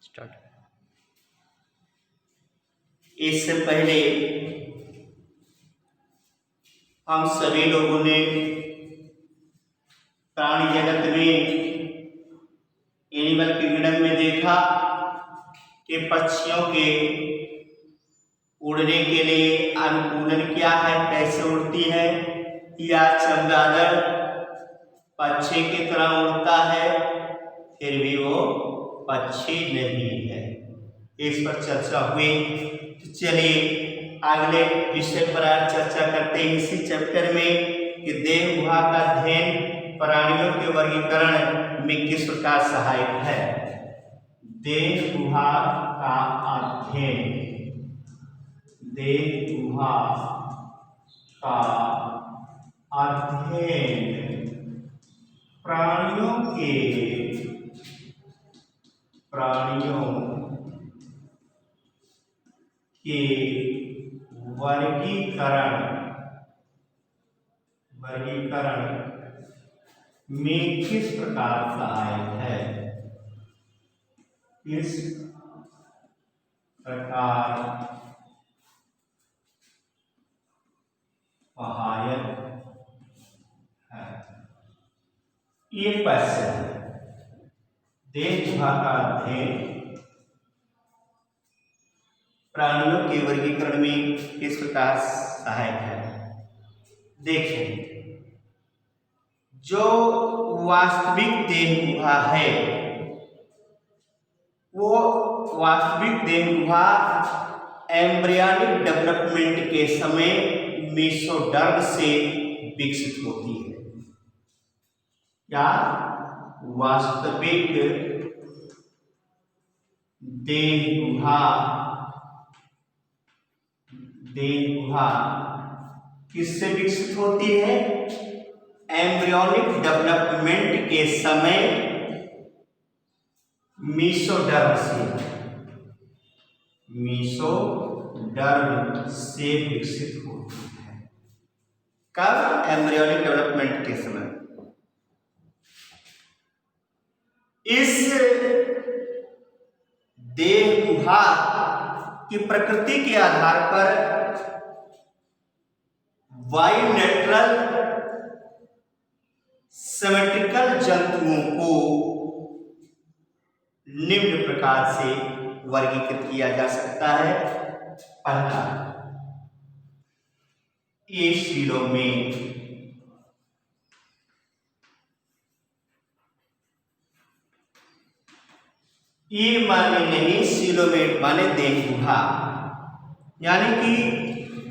Start. इससे पहले हम सभी लोगों ने प्राणी जगत में एनिमल किंगडम में देखा कि पक्षियों के उड़ने के लिए अनुकूलन क्या है, कैसे उड़ती है। या चमगादड़ पक्षी की तरह उड़ता है फिर भी वो पक्षी नहीं है। इस पर चर्चा हुई। तो चलिए अगले विषय पर आज चर्चा करते हैं इसी चैप्टर में कि देह गुहा का अध्ययन प्राणियों के वर्गीकरण में किस प्रकार सहायक है। देह गुहा का अध्ययन, देह गुहा का अध्ययन प्राणियों के वर्गीकरण में किस प्रकार सहायक है, किस प्रकार सहायक है। ये क्वेश्चन देह गुहा का अध्ययन प्राणियों के वर्गीकरण में किस प्रकार सहायक है। देखें, जो वास्तविक देह गुहा है वो वास्तविक देह गुहा एम्ब्रियनिक डेवलपमेंट के समय मेसोडर्म से विकसित होती है। क्या वास्तविक देह गुहा किससे विकसित होती है? एम्ब्रियोनिक डेवलपमेंट के समय मेसोडर्म से विकसित होती है। कब? एम्ब्रियोनिक डेवलपमेंट के समय। इस देह गुहा की प्रकृति के आधार पर बाइलेटरल सिमेट्रिकल जंतुओं को निम्न प्रकार से वर्गीकृत किया जा सकता है। पहला, एसिलोमेट, ये माने नहीं, सिलोमेट माने देह गुहा, यानी कि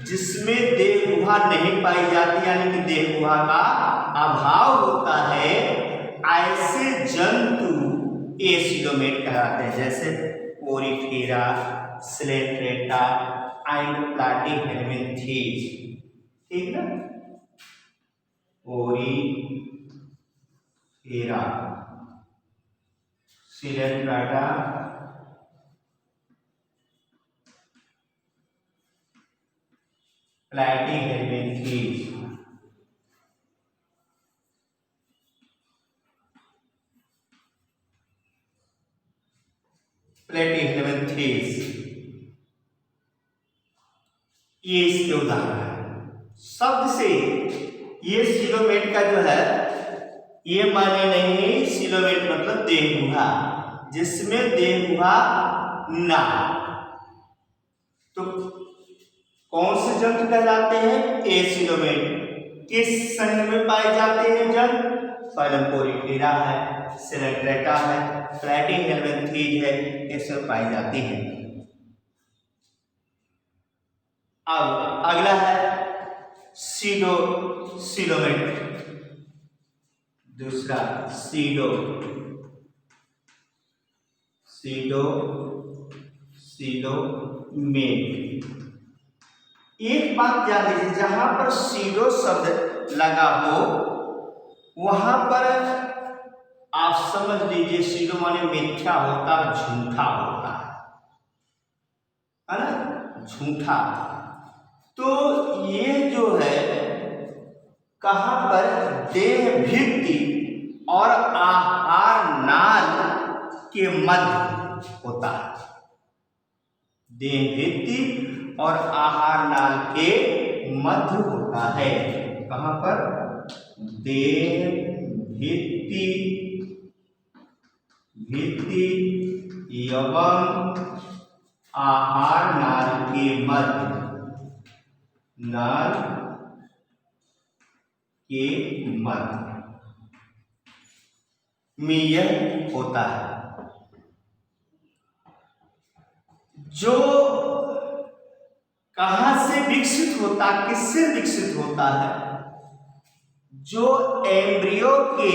जिसमें देह गुहा नहीं पाई जाती, यानी कि देह गुहा का अभाव होता है, ऐसे जंतु एसिलोमेट कहलाते हैं। जैसे पोरीफेरा, स्लेट्रेटा एंड प्लैटीहेल्मिन्थेस। ठीक ना? Porifera, स्लेट्रेटा, Platyhelminthes. ये इसके उदाहरण है। शब्द से ये सिलोमेट का जो है, ये माने नहीं, सिलोमेट मतलब देह गुहा, जिसमें देह गुहा ना। तो कौन से जंतु कहलाते हैं? एसिलोमेट। किस संघ में पाए जाते हैं जंतु? फाइलम पोरीफेरा है, स्लेट्रेटा है, प्लैटीहेल्मिन्थेस है, इसमें पाई जाती है। अब अगला है सिलोमेट। दूसरा सिलोमेट। एक बात जान लीजिए, जहां पर सीडो शब्द लगा हो वहां पर आप समझ लीजिए सीडो माने मिथ्या होता, झूठा होता है ना, झूठा। तो ये जो है कहां पर? देह भित्ति और आहार नाल के मध्य होता है। देह भित्ति और आहार नाल के मध्य होता है। कहाँ पर? देह भित्ति एवं आहार नाल के मध्य में यह होता है। जो कहां से विकसित होता, किससे विकसित होता है? जो एम्ब्रियो के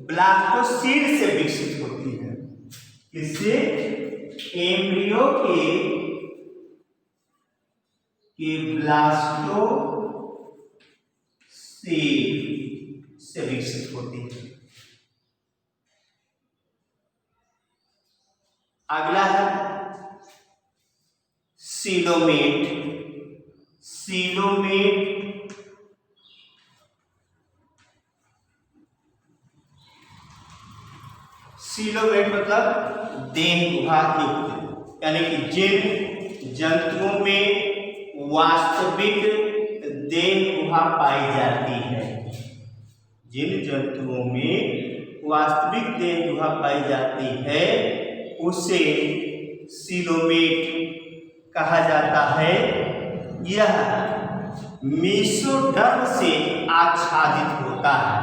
ब्लास्टोसील से विकसित होती है। किससे? एम्ब्रियो के ब्लास्टोसील से विकसित होती है। अगला है सीलोमेट। सीलोमेट मतलब देह गुहा युक्त, यानी कि जिन जंतुओं में वास्तविक देह गुहा पाई जाती है, जिन जंतुओं में वास्तविक देह गुहा पाई जाती है उसे सीलोमेट कहा जाता है। यह मीसोडर्म से आच्छादित होता है।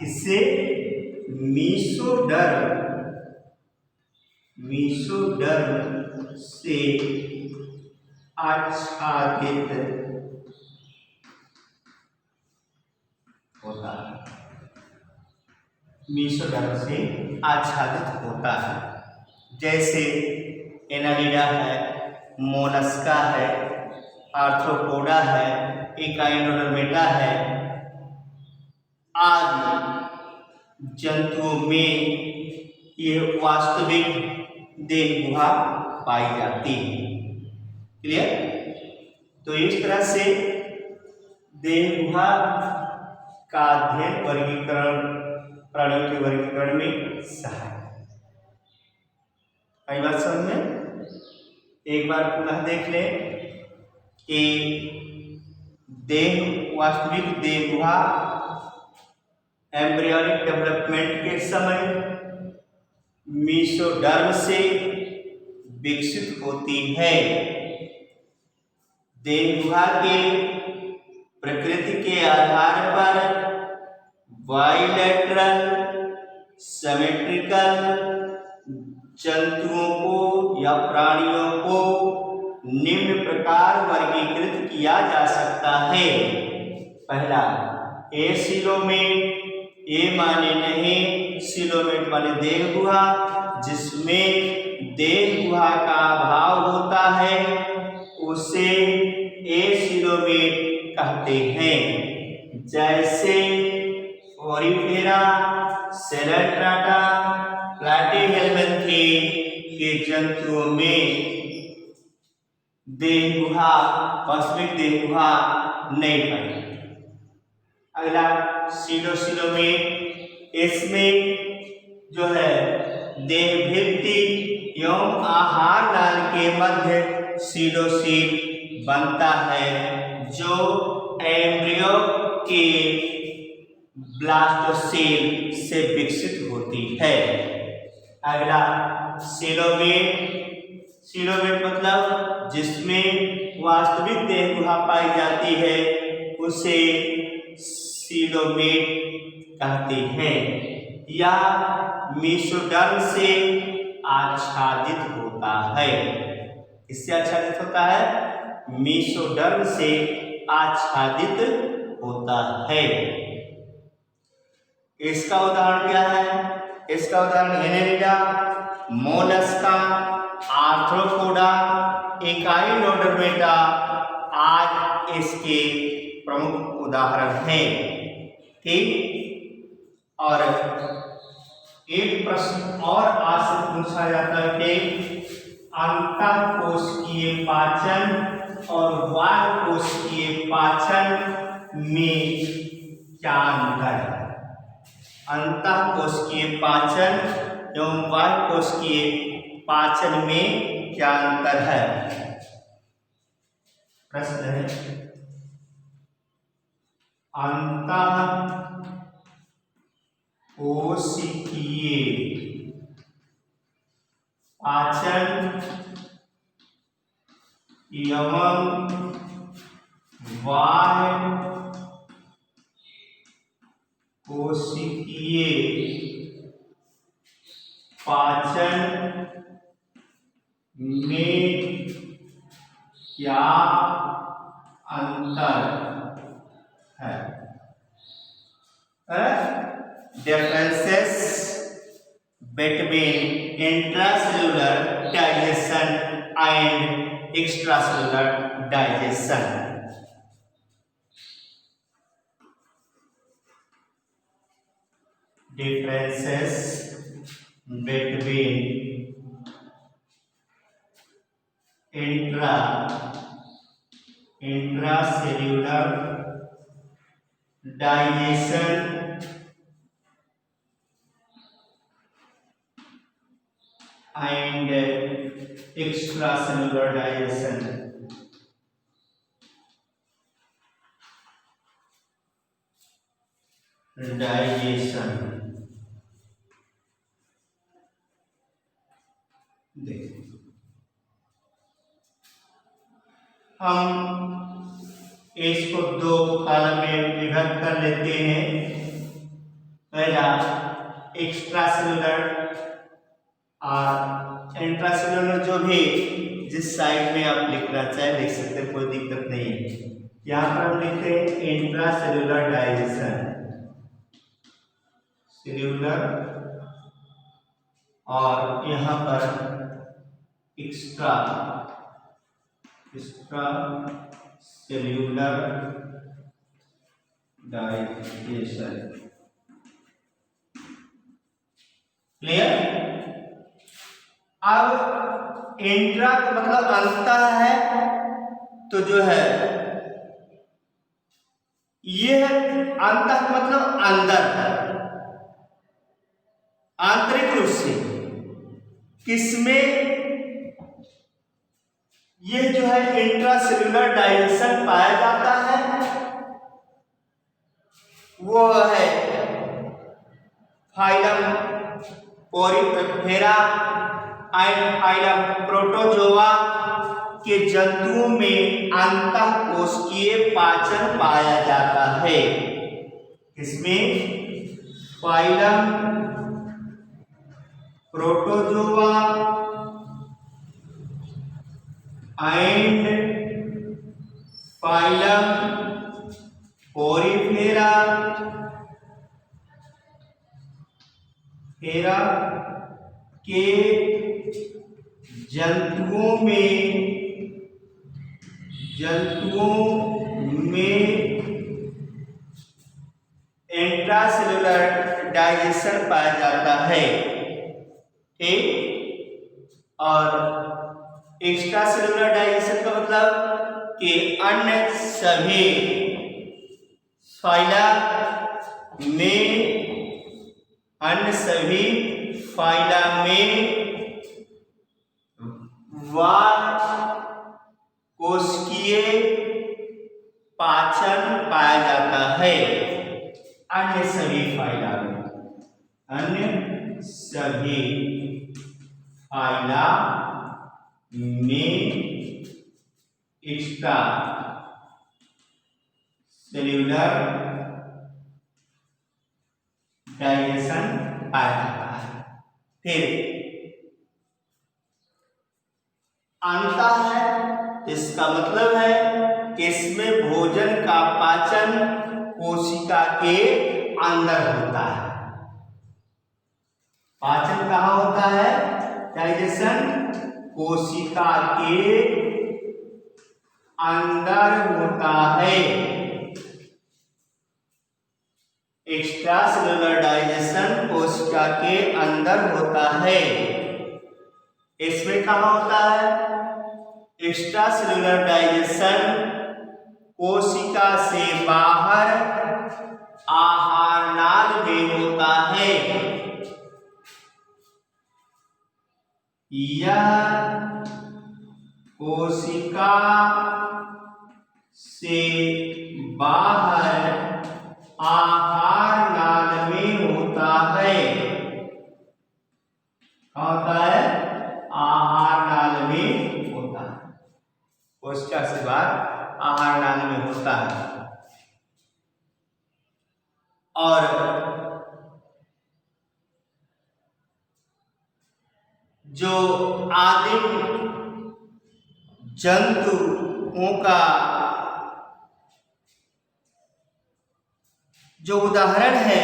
इससे मीसोडर्म से आच्छादित होता है। मीसोडर्म से आच्छादित होता है। जैसे एनालिडा है, मोलस्का है, आर्थ्रोपोडा है, एकाइनोडर्मेटा है आदि जंतुओं में ये वास्तविक देह गुहा पाई जाती है। क्लियर? तो इस तरह से देह गुहा का अध्ययन वर्गीकरण, प्राणियों के वर्गीकरण में सहायक। कई बार समझ में, एक बार पुनः देख लें कि वास्तविक देह गुहा एम्ब्रियोनिक डेवलपमेंट के समय मीसोडर्म से विकसित होती है। देह गुहा के प्रकृति के आधार पर बाइलेटरल, सिमेट्रिकल जंतुओं को या प्राणियों को निम्न प्रकार वर्गीकृत किया जा सकता है। पहला, एसिलोमेट। ए माने नहीं, सिलोमेट माने देह गुहा, जिसमें देह गुहा का अभाव होता है उसे एसिलोमेट कहते हैं। जैसे ओरिफेरा, सेलेट्राटा, प्लैटीहेल्मिन्थी के जंतुओं में देह गुहा, वास्तविक देह गुहा नहीं पाई। अगला सीलोमेट, इसमें जो है देह भित्ति एवं आहार नाल के मध्य सीलोसील बनता है, जो एम्ब्रियो के ब्लास्टोसील से विकसित होती है। अगला सीलोमेट मतलब जिसमें वास्तविक देह गुहा पाई जाती है उसे सीलोमेट कहते हैं। या मीसोडर्म से आच्छादित होता है। इससे आच्छादित होता है, मीसोडर्म से आच्छादित होता है। इसका उदाहरण क्या है? इसका उदाहरण एनालिडा, मोलस्का, आर्थ्रोपोडा, एकाइनोडर्मेटा आज इसके प्रमुख उदाहरण हैं। ठीक, और एक प्रश्न और आज से पूछा जाता है कि अंतःकोशिकीय पाचन और बाह्यकोशिकीय पाचन में क्या अंतर है? अंतःकोशिकीय पाचन एवं बाह्यकोशिकीय पाचन में क्या अंतर है? प्रश्न है अंतःकोशिकीय पाचन एवं बाह्य कोशिकीय पाचन में क्या अंतर है? Differences between intracellular digestion and extracellular digestion. Differences between intracellular digestion and extracellular digestion. हम इसको दो कॉलम में विभक्त कर लेते हैं। पहला एक्स्ट्रासेलुलर और इंट्रासेलुलर, जो भी जिस साइड में आप लिखना चाहे लिख सकते हैं, कोई दिक्कत नहीं है। यहाँ पर हम लिखते हैं इंट्रासेलुलर डाइजेशन, सेल्यूलर, और यहाँ पर एक्स्ट्रासेल्यूलर डाइजेशन। क्लियर? अब इंट्रा का मतलब अंतर है, तो जो है ये अंतर मतलब अंदर है, आंतरिक रूप से। किसमें ये जो है इंट्रासेल्यूलर डाइजेशन पाया जाता है? वो है phylum Porifera and phylum protozoa के जंतुओं में अंतःकोशिकीय पाचन पाया जाता है। इसमें phylum protozoa and phylum Porifera के जंतुओं में इंट्रासेल्युलर डाइजेशन पाया जाता है। ठीक? और एक्स्ट्रासेल्युलर डाइजेशन का मतलब कि अन्य सभी फाइला में कोशिकीय पाचन पाया जाता है। अन्य सभी फाइला में एक्स्ट्रासेल्युलर डाइजेशन पाया जाता है। फिर अंतर है, इसका मतलब है कि इसमें भोजन का पाचन कोशिका के अंदर होता है। पाचन कहाँ होता है? डाइजेशन कोशिका के अंदर होता है। एक्स्ट्रासेल्युलर डाइजेशन कोशिका के अंदर होता है। इसमें कहाँ होता है? एक्स्ट्रासेल्युलर डाइजेशन कोशिका से बाहर आहार नाल में होता है। यह कोशिका से बाहर आहार नाल में होता है। क्या होता है? आहार नाल में होता है। कोशिका से बाहर आहार नाल में होता है। और जो आदिम जंतुओं का जो उदाहरण है,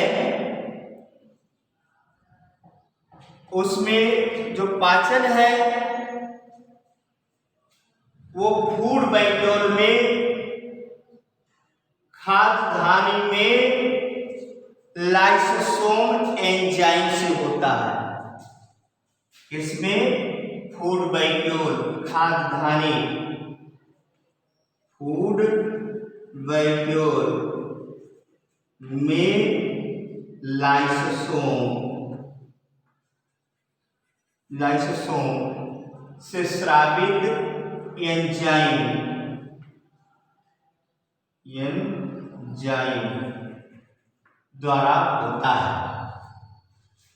उसमें जो पाचन है वो फूड बाइट्यूल में, खाद्य धानी में लाइसोसोम एंजाइम से होता है। इसमें फूड बाइट्यूल, खाद्य धानी, फूड बाइट्यूल में लाइसोसोम से स्रावित एंजाइम द्वारा होता है।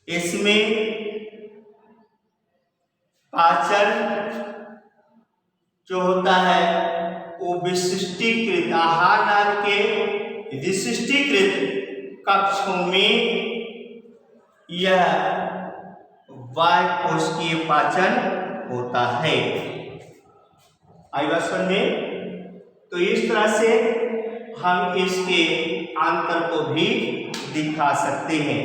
इसमें पाचन जो होता है वो विशिष्टीकृत आहार नाल के विशिष्टीकृत कक्षों में यह बाह्यकोशिकीय पाचन होता है। आई बात समझ में? तो इस तरह से हम इसके अंतर को भी दिखा सकते हैं।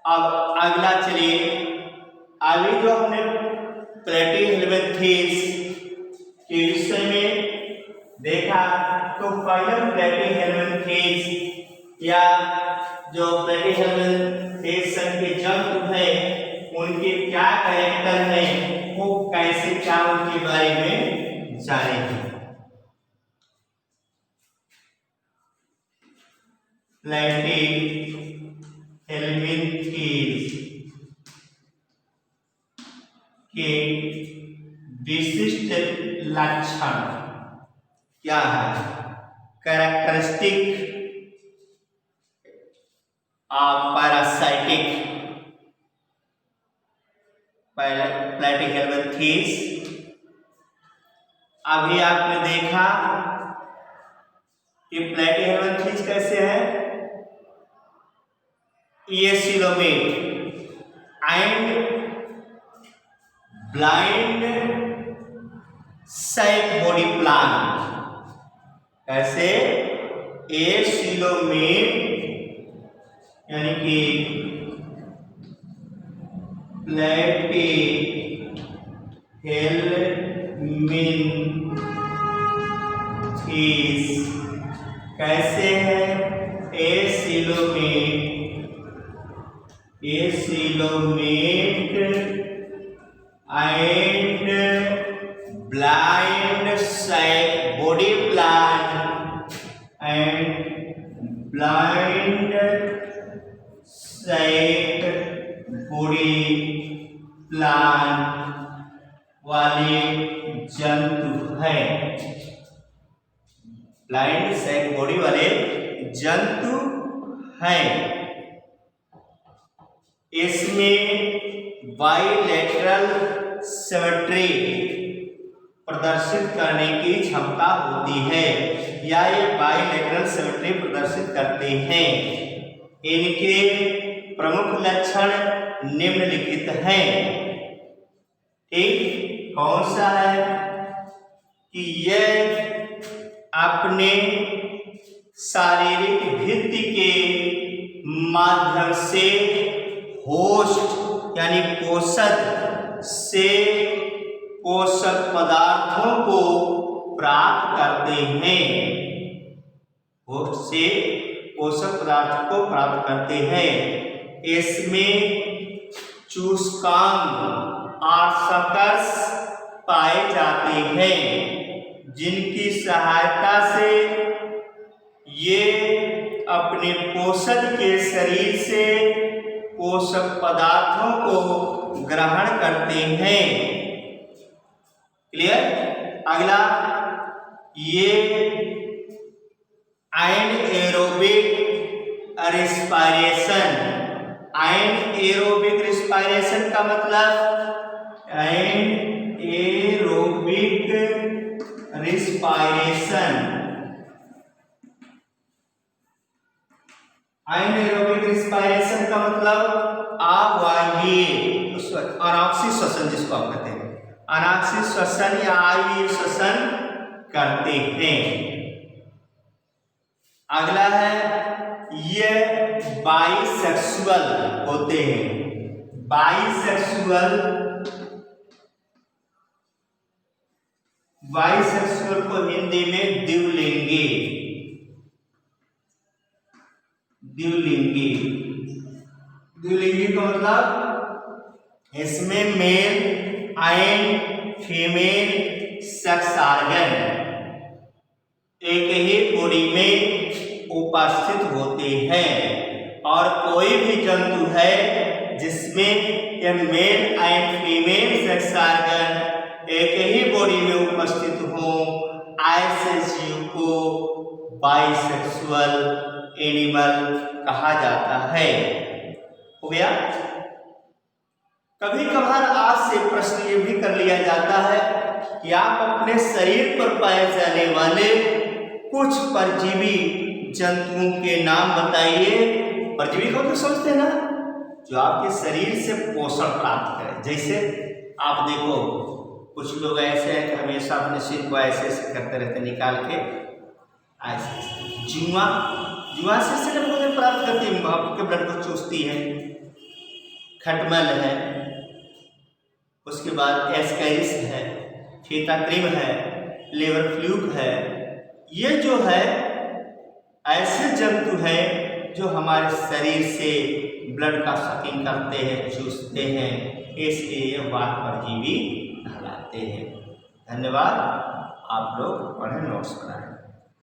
अब अगला चलिए, अभी जो हमने प्लेटिहेल्मिन्थेस के विषय में देखा, तो फाइलम प्लेटिहेल्मिन्थेस या जो प्लेटिहेल्मिन्थेस के जंतु हैं उनके क्या कैरेक्टर हैं, वो कैसे क्या उनके बारे में जानेंगे। प्लेटिहेल्मिन्थेस के विशिष्ट लक्षण क्या है? Characteristic parasitic Platyhelminthes. अभी आपने देखा कि प्लेटिहेल्मिन्थेस कैसे है? ये coelomate and blind sac body plan. कैसे? एसिलोमेट यानी कि प्लेटिहेल्मिन्थेस कैसे है? Acoelomate and blind sac body plan and blind sac body plan वाले जंतु है। ब्लाइंड सैक बॉडी वाले जंतु हैं। इसमें बाइलेटरल सिमेट्री प्रदर्शित करने की क्षमता होती है, या ये बाइलेटरल सिमेट्री प्रदर्शित करते हैं। इनके प्रमुख लक्षण निम्नलिखित हैं। एक कौन सा है? कि यह अपने शारीरिक भित्ति के माध्यम से होस्ट यानी पोषक से पोषक पदार्थों को प्राप्त करते हैं। होस्ट से पोषक पदार्थों को प्राप्त करते हैं। इसमें चूसकांग और सकर्स पाए जाते हैं, जिनकी सहायता से ये अपने पोषक के शरीर से पोषक पदार्थों को ग्रहण करते हैं। क्लियर। अगला, ये एनाएरोबिक रिस्पायरेशन। एनाएरोबिक रिस्पायरेशन का मतलब एनाएरोबिक रिस्पायरेशन। एनाएरोबिक रिस्पायरेशन का मतलब अवायवीय अनाक्षी श्वसन, जिसको आप कहते हैं अनाक्षी श्वसन या आयवीय श्वसन करते हैं। अगला है, ये बाइसेक्सुअल होते हैं। बाइसेक्सुअल को हिंदी में द्विलिंगी का मतलब इसमें male and female sex organ एक ही बॉडी में उपस्थित होते हैं, और कोई भी जंतु है जिसमें यह male and female sex organ एक ही बॉडी में उपस्थित हो, ऐसे जीव को बाइसेक्सुअल एनिमल कहा जाता है। हो गया। कभी कभार आपसे प्रश्न ये भी कर लिया जाता है कि आप अपने शरीर पर पाए जाने वाले कुछ परजीवी जंतुओं के नाम बताइए। परजीवी को तो समझते हैं ना, जो आपके शरीर से पोषण प्राप्त करें। जैसे आप देखो, कुछ लोग ऐसे हैं कि हमेशा अपने सिर को ऐसे ऐसे करते रहते, निकाल के ऐसे। जुआ से भोजन प्राप्त करती है, आपके ब्लड को चूसती है। खटमल है, उसके बाद एस्कैरिस है, फीताक्रिम है, लेवर फ्लूक है। ये जो है ऐसे जंतु हैं जो हमारे शरीर से ब्लड का सकिंग करते हैं, चूसते हैं, इसलिए ये वात परजीवी कहलाते हैं। धन्यवाद। आप लोग पढ़ें, नोट्स बनाएं।